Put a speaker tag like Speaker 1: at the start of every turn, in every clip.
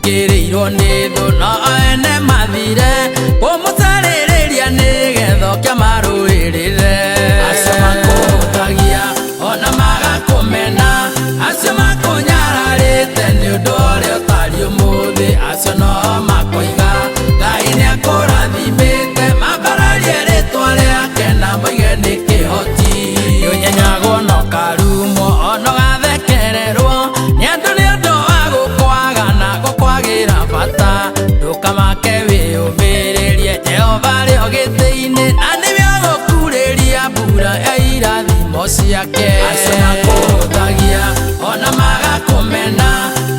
Speaker 1: Thikĩrĩirwo nĩ thũ no ene mathire kũmũtarĩrĩria nĩgetha oke marũĩrĩre. Acio Makuhuthagia ona magakũmena, acio makũnyararĩte nĩũndũ ũrĩa ũtariĩ ũmũthĩ. Acio no makoiga Ngai nĩakũrathimĩte, mambararie rĩtwa rĩake na moige nĩ kĩhoti. Nĩũnyenyagwo na ũkarumwo ona ũgathekererwo nĩ andũ nĩũndũ wa gũkwaga na gũkwagĩra bata. Ndũkamake wĩyũmĩrĩrie, Jehova arĩ o gĩtĩ-inĩ na nĩwe ũgũkurĩria mbura ya irathimo ciake. Acio Makuhuthagia ona magakũmena,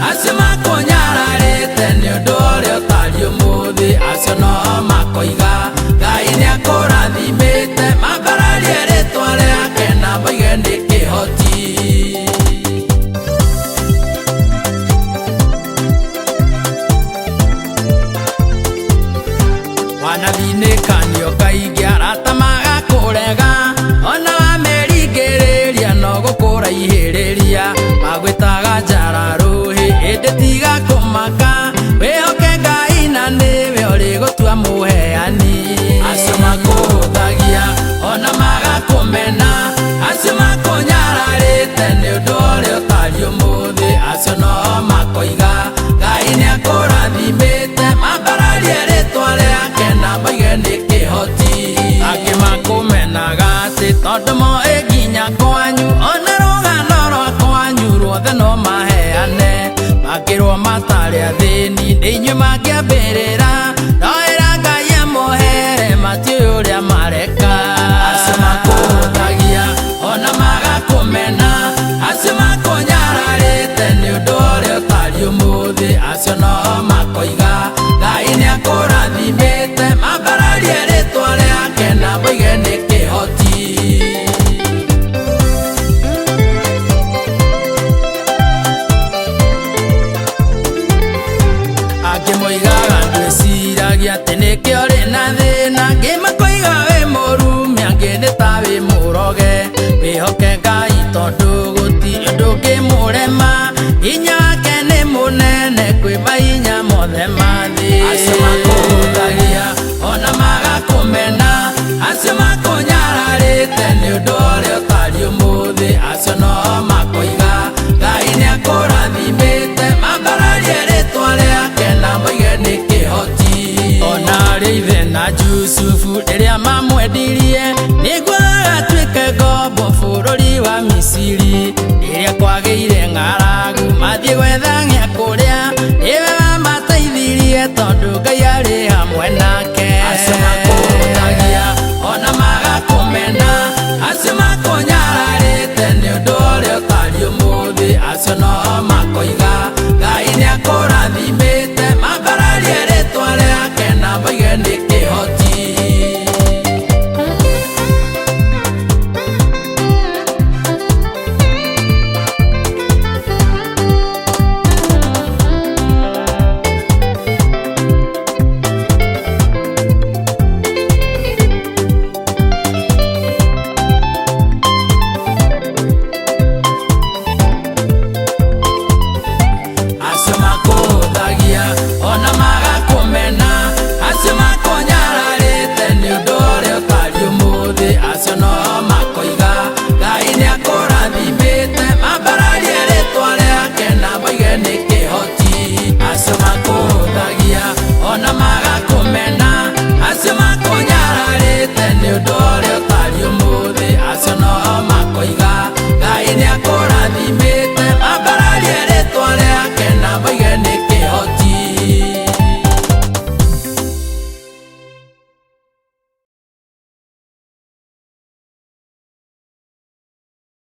Speaker 1: acio makũnyararĩte nĩũndũ ũrĩa ũtariĩ ũmũthĩ. Acio no makoiga Ngai nĩakũrathimĩte, mambararie rĩtwa rĩake na moige nĩ kĩhoti. Wanathinĩkanio kaingĩ arata magakũrega, ona wameringĩrĩria no gũkũraihĩrĩria. Magwĩtaga njararũhĩ ĩndĩ tiga kũmaka, wĩhoke Ngai na nĩwe ũrĩgũtua mũheani. Acio Makuhuthagia ona magakũmena, acio makũnyararĩte nĩũndũ ũrĩa ũtariĩ ũmũthĩ. Acio no makoiga Ngai nĩakũrathimĩte, mambararie rĩtwa rĩake na moige nĩ kĩhoti. Angĩ makũmenaga atĩ tondũ moĩ nginya kwanyu, ona rũgano rwa kwanyu ruothe no maheane. Makĩrwo matarĩ athĩni nĩ inyuĩ mangĩambĩrĩra, ndoĩra Ngai amũhere matiũĩ ũrĩa mareka. Acio Makuhuthagia ona magakũmena, acio makũnyararĩte nĩũndũ ũrĩa ũtariĩ ũmũthĩ. Acio no makoiga Ngai nĩakũrathimĩte, mambararie rĩtwa rĩake na moige nĩ kĩhoti. Angĩ moigaga ndwĩciragia atĩ nĩkĩo ũrĩ na thĩna, angĩ makoiga wĩ mũrumi, angĩ nĩ ta wĩ mũroge. Wĩhoke Ngai tondũ gũtirĩ ũndũ ũngĩmũrema, hinya wake nĩ mũnene kwĩ mahinya mothe ma thĩ. Acio Makuhuthagia ona magakũmena, acio makũnyararĩte nĩũndũ ũrĩa ũtariĩ ũmũthĩ. Acio no makoiga Ngai nĩakũrathimĩte, mambararie rĩtwa rĩake na moige nĩ kĩhoti. Ona arĩ ithe na Jusufu rĩrĩa mamwendirie nĩguo agatuĩke ngombo bũrũri wa Misiri, rĩrĩa kwagĩire ng'aragu mathiĩ gwetha